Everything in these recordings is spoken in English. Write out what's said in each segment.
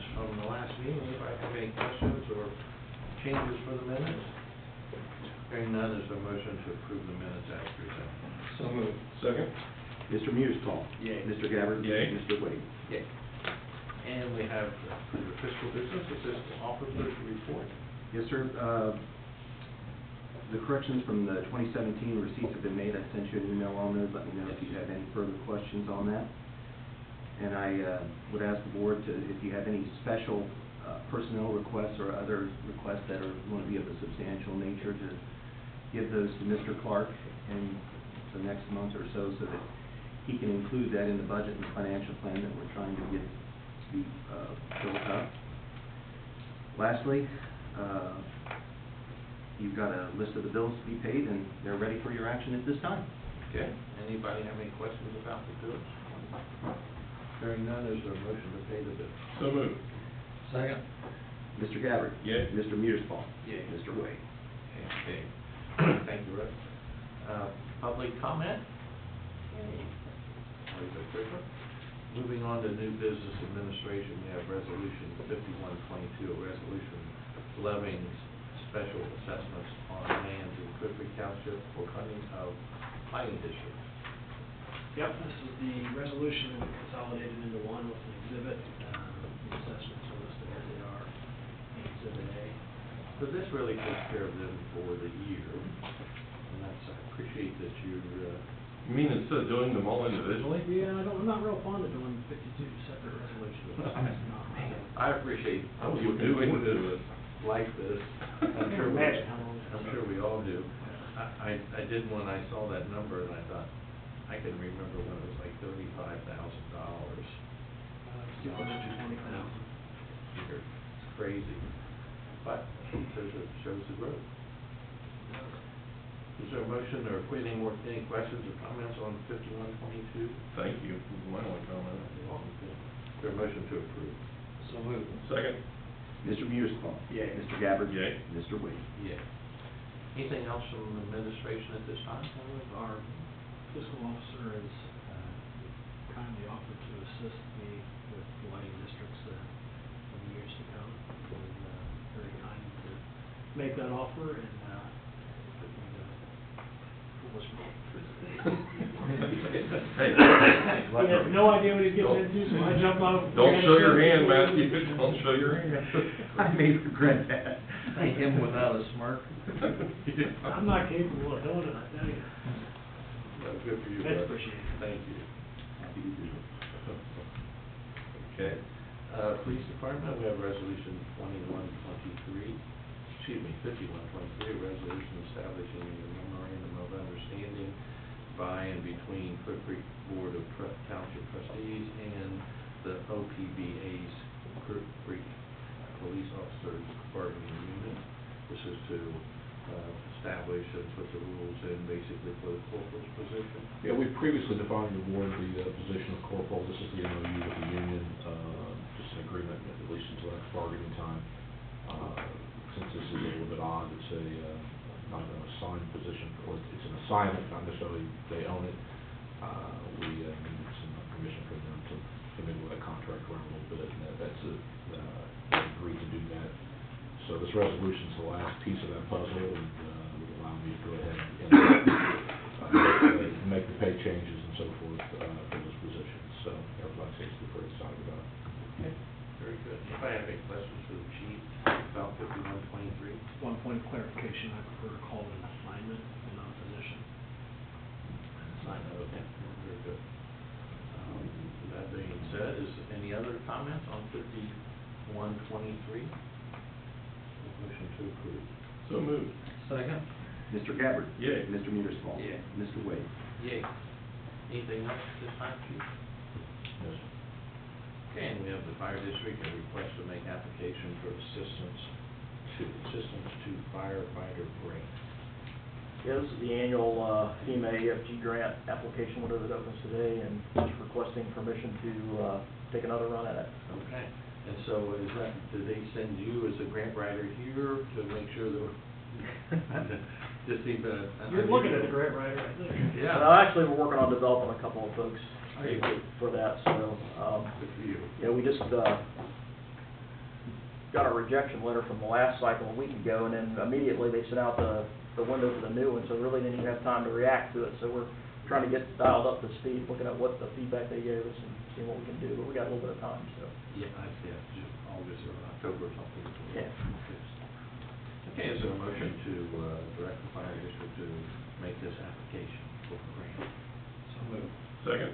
minutes from the last meeting. Anybody have any questions or changes for the minutes? Hearing none, is there a motion to approve the minutes as presented? So moved. Second? Mr. Mearsclaw? Yay. Mr. Gabbard? Yay. Mr. Wade? Yay. And we have for the fiscal business assistant officer's report. Yes, sir. The corrections from the 2017 receipts have been made. I sent you an email on those. Let me know if you have any further questions on that. And I would ask the board to, if you have any special personnel requests or other requests that are going to be of a substantial nature, to give those to Mr. Clark in the next month or so that he can include that in the budget and financial plan that we're trying to get to be built up. Lastly, you've got a list of the bills to be paid, and they're ready for your action at this time. Okay. Anybody have any questions about the bills? Hearing none, is there a motion to pay the bills? So moved. Second. Mr. Gabbard? Yay. Mr. Mearsclaw? Yay. Mr. Wade? Okay. Thank you, Rick. Public comment? Moving on to new business administration, we have resolution 5122, a resolution levying special assessments on lands in Clear Creek Township for funding of planning districts. Yep, this is the resolution that we consolidated into one with an exhibit. The assessments are listed as they are in Exhibit A. So this really takes care of them for the year, and that's, I appreciate that you're, You mean instead of doing them all individually? Yeah, I'm not real fond of doing 52 separate resolutions. I appreciate You you doing doing this. this like this. I can imagine how long I'm sure we all do. I did when I saw that number, and I thought, I can remember when it was like $35,000. It's 220,000. It's crazy, but it shows the growth. Is there a motion or any questions or comments on 5122? Thank you. My only comment. Is there a motion to approve? So moved. Second? Mr. Mearsclaw? Yay. Mr. Gabbard? Yay. Mr. Wade? Yeah. Anything else from administration at this time? Our fiscal officer has kindly offered to assist me with lighting districts in the years to come. He was very kind to make that offer, and foolish me. Hey. He has no idea what he's getting into, so I jump on. Don't show your hand, Matthew. Don't show your hand. I may regret that. Thank him without a smirk. I'm not capable of doing it, I tell you. Well, good for you. That's brother. appreciated. Thank you. Happy to do it. Okay. Police Department, we have resolution 5123, 5123, a resolution establishing a memorandum of understanding by and between Clear Creek Board of Township Trustees and the OPBA's Clear Creek Police Officers Bargaining Unit. This is to establish and put the rules in basically for the corporal's position. Yeah, we previously defined the board the position of corporal. This is the MOU with the union, just an agreement at least until next bargaining time. Since this is a little bit odd, it's not an assigned position, or it's an assignment, not necessarily they own it. We needed some permission from them to maneuver that contract around a little bit, and that's they agreed to do that. So this resolution is the last piece of that puzzle, and would allow me to go ahead and make the pay changes and so forth for this position. So everybody seems to be pretty excited about it. Okay, very good. If I have any questions for the chief about 5123? One point of clarification, I prefer to call it an assignment and not a position. Okay, very good. That being said, is any other comments on 5123? Motion to approve. So moved. Second. Mr. Gabbard? Yay. Mr. Mearsclaw? Yay. Mr. Wade? Yay. Anything else at this time, chief? Yes. Okay, and we have the fire district, a request to make application for assistance to firefighter grant. Yeah, this is the annual FEMA EFG grant application window that opens today, and just requesting permission to take another run at it. Okay, and so is that, do they send you as a grant writer here to make sure that, just even. You're looking at the grant writer right there. Yeah. Actually, we're working on developing a couple of folks Very good. for that, so, Good for you. yeah, we just, got a rejection letter from the last cycle a week ago, and then immediately they sent out the window for the new one, so really didn't even have time to react to it. So we're trying to get dialed up to speed, looking at what the feedback they gave us and seeing what we can do, but we got a little bit of time, so. Yeah, June, August or October or something. Yeah. Okay, is there a motion to direct the fire district to make this application for the grant? So moved. Second.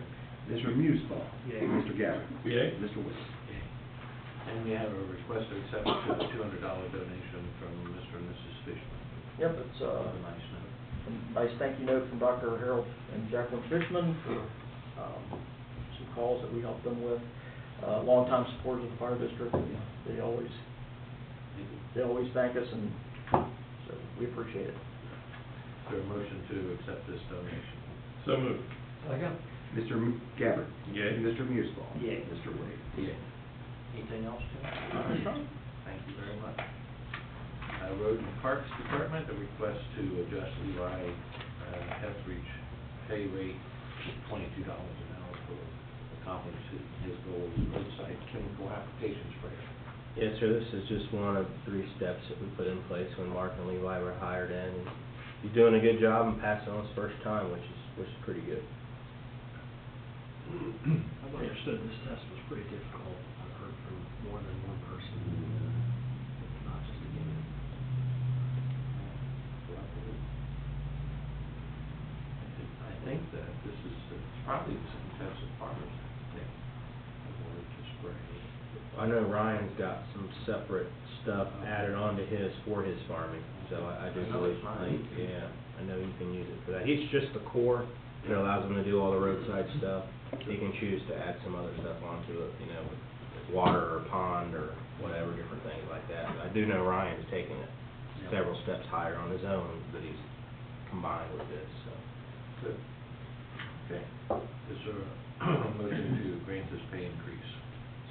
Mr. Musbaugh. Yay. Mr. Gabbard. Yay. Mr. Wade. Okay. And we have a request to accept a $200 donation from Mr. and Mrs. Fishman. Yep, it's, A nice note. a nice thank you note from Dr. Harold and Jacqueline Fishman for, some calls that we helped them with. Longtime supporters of the fire district, they always thank us, and so we appreciate it. Is there a motion to accept this donation? So moved. Second. Mr. Gabbard. Yay. Mr. Musbaugh. Yay. Mr. Wade. Yeah. Anything else, Tim? Sean? Thank you very much. Road and Parks Department, a request to adjust Levi Etheridge pay rate to $22 an hour for accomplishing his goal of roadside chemical application sprayer. Yes, sir, this is just one of 3 steps that we put in place when Mark and Levi were hired in. He's doing a good job and passing on his first time, which is pretty good. I've understood this test was pretty difficult. I've heard from more than one person. It's not just a given. I think that this is, it's probably the same test that farmers take in order to spray. I know Ryan's got some separate stuff added onto his for his farming, so I do Oh, believe, that's nice. yeah, I know you can use it for that. He's just the core, it allows him to do all the roadside stuff. He can choose to add some other stuff onto it, you know, water or pond or whatever, different things like that. I do know Ryan's taking it several steps higher on his own that he's combined with this, so. Good. Okay. Is there a motion to grant this pay increase?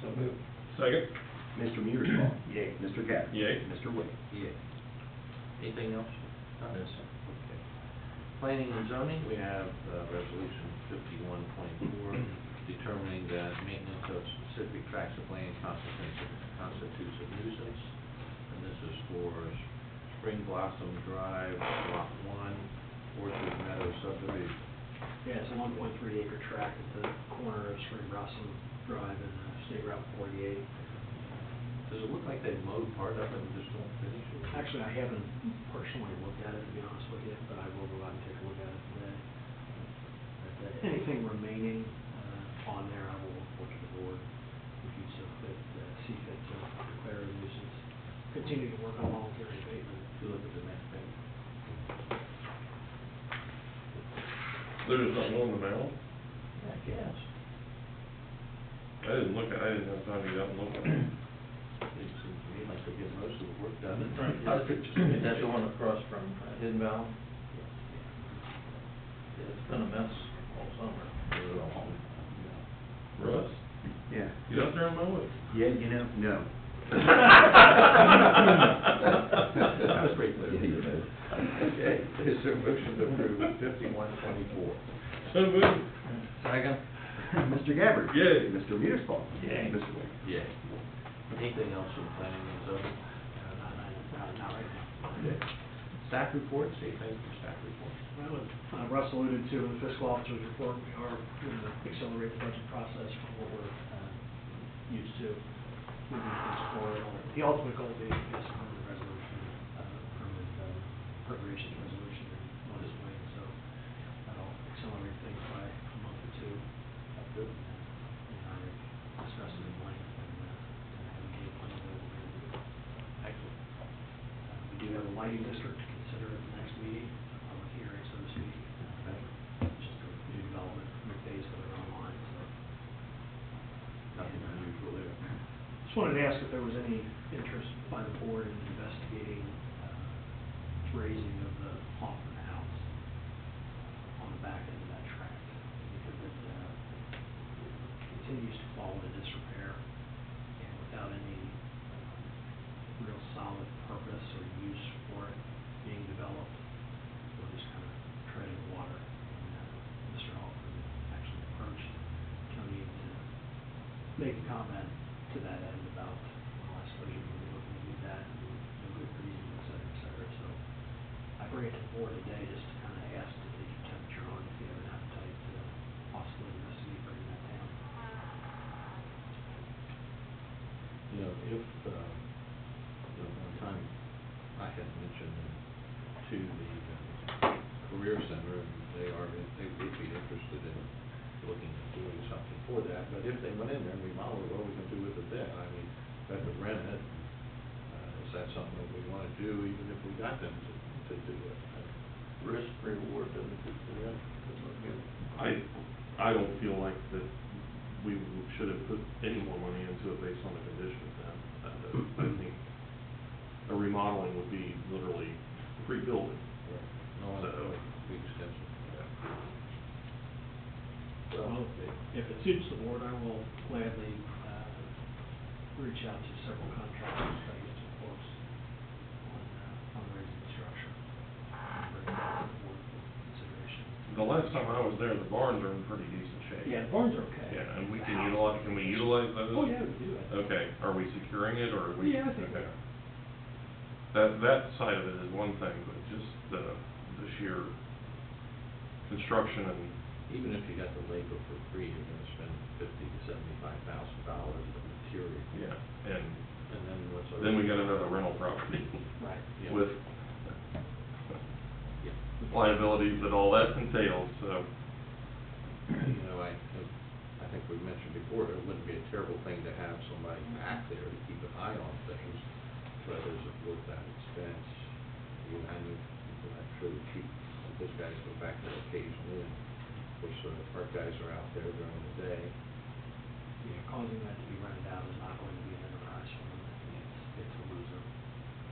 So moved. Second. Mr. Musbaugh. Yay. Mr. Gabbard. Yay. Mr. Wade. Yeah. Anything else? No, sir. Okay. Planning and zoning, we have resolution 5124, determining that maintenance of specific tracts of land constitutes a nuisance. And this is for Spring Blossom Drive, Lot 1, Orchard Meadow subdivision. Yeah, it's a 1.3 acre tract at the corner of Spring Blossom Drive and State Route 48. Does it look like they mowed part of it and just don't finish it? Actually, I haven't personally looked at it, to be honest with you, but I will go out and take a look at it today. But anything remaining on there, I will report to the board if you so see fit to declare a nuisance. Continue to work on voluntary abatement. If you look at the next page. There's nothing on the mail. I guess. I didn't have time to get out and look at it. It seems to me like they get most of the work done. Is that the one across from Hidden Valley? Yeah, it's been a mess all summer. Russ, Yeah. get out there and mow it. Yeah, you know, no. That was pretty clear. Yeah, you know. Okay, is there a motion to approve 5124? So moved. Second. Mr. Gabbard. Yay. Mr. Musbaugh. Yay. Mr. Wade. Yeah. Anything else from planning and zoning? Not right now. Okay. Staff reports, anything from staff reports? Well, Russ alluded to in the fiscal officer's report, we are going to accelerate the budget process from what we're used to moving things forward. The ultimate goal being to get some permanent resolution, permanent appropriations resolution on this way, so that'll accelerate things by a month or two. Good. And I discussed it in length and have a game plan of what we're going to do. Excellent. We do have a lighting district to consider at the next meeting, a public hearing, so to speak. Okay. Just a new development, new phase going online, so. Nothing unusual there. Just wanted to ask if there was any interest by the board in investigating raising of the Hoffman House on the back end of that tract, because it continues to fall into disrepair, and without any real solid purpose or use for it being developed, we're just kind of treading water. And Mr. Hoffman actually approached Tony to make a comment to that end about the last budget when we looked board today just to kind of ask to take your temperature on if you have an appetite to possibly investigate bringing that down. You know, if, one time I had mentioned to the Career Center, and they would be interested in looking at doing something for that, but if they went in there and remodeled it, what are we gonna do with it then? I mean, they could rent it, is that something we wanna do, even if we got them to do it? Risk reward doesn't look good. I don't feel like that we should have put any more money into it based on the condition of that. I think a remodeling would be literally rebuilding. No, So- that would be extensive. Well, if it suits the board, I will gladly, reach out to several contractors, try to get some quotes on raising the structure. And bring it back to the board for consideration. The last time I was there, the barns are in pretty decent shape. Yeah, the barns are okay. Yeah, and we can utilize those? Oh, yeah, we do it. Okay, are we securing it, or are we? Yeah, I think we okay. are. That side of it is one thing, but just the sheer construction and, Even if you got the labor for free, you're gonna spend $50,000 to $75,000 of material. yeah, and And then what's our? then we got another rental property Right. Yeah. with Yeah. liabilities that all that entails, so. You know, I think we mentioned before, it wouldn't be a terrible thing to have somebody back there to keep an eye on things, but is it worth that expense? You know, I mean, I'm sure the chief, those guys go back there occasionally, and of course, our guys are out there during the day. Yeah, causing that to be rented out is not going to be an enterprise for them. It's a loser.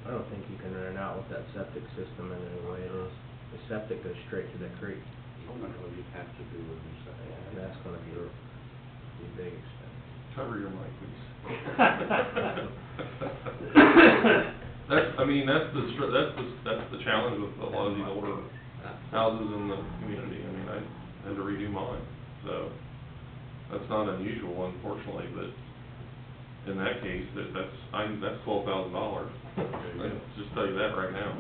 I don't think you can rent it out with that septic system in any way it is. The septic goes straight to the creek. You know, you'd have to do a new set. And that's gonna be a big expense. Cover your mic, please. That's the challenge with a lot of these older houses in the community. I mean, I had to redo mine, so that's not unusual, unfortunately, but in that case, that's $12,000. I can just tell you that right now.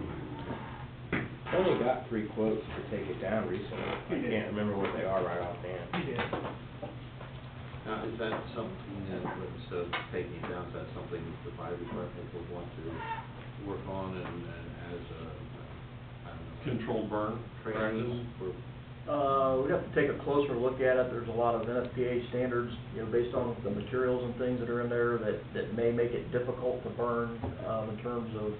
I only got 3 quotes to take it down recently. I can't remember what they are right offhand. You did. Now, is that something that, instead of taking it down, is that something the fire department would want to work on and as a, I don't know. Controlled burn Training for, We'd have to take a closer look at it. There's a lot of NFPA standards, based on the materials and things that are in there that may make it difficult to burn, in terms of,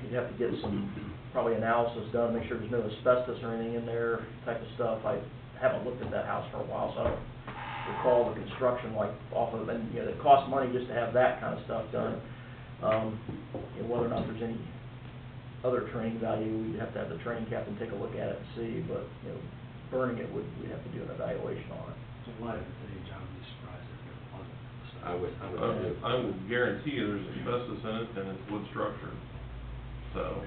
you'd have to get some, probably analysis done, make sure there's no asbestos or anything in there, type of stuff. I haven't looked at that house for a while, so I don't recall the construction like off of, and, it costs money just to have that kind of stuff done. Whether or not there's any other training value, we'd have to have the training captain take a look at it and see, but, burning it, we'd have to do an evaluation on it. So in light of today's, I would be surprised if there wasn't. I would. I will guarantee you there's asbestos in it, and it's wood structure, so.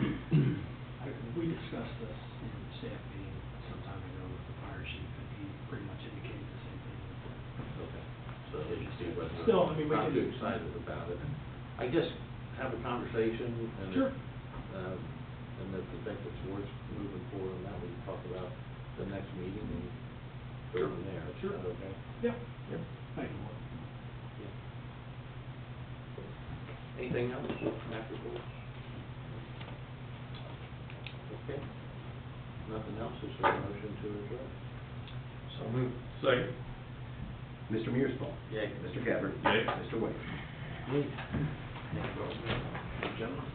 We discussed this in the staff meeting some time ago with the fire chief, and he pretty much indicated the same thing. Okay, so he wasn't, Still, I mean, we not can- too excited about it. I guess have a conversation and. Sure. And if you think it's worth moving forward on that, we can talk about the next meeting and go from there. Is Sure. that okay? Yep. Yep. Thank you, Mark. Anything else, Matt report? Okay. Nothing else, is there a motion to adjourn? So moved. Second. Mr. Mearsclaw? Yay. Mr. Gabbard? Yay. Mr. Wade? Thank you, gentlemen.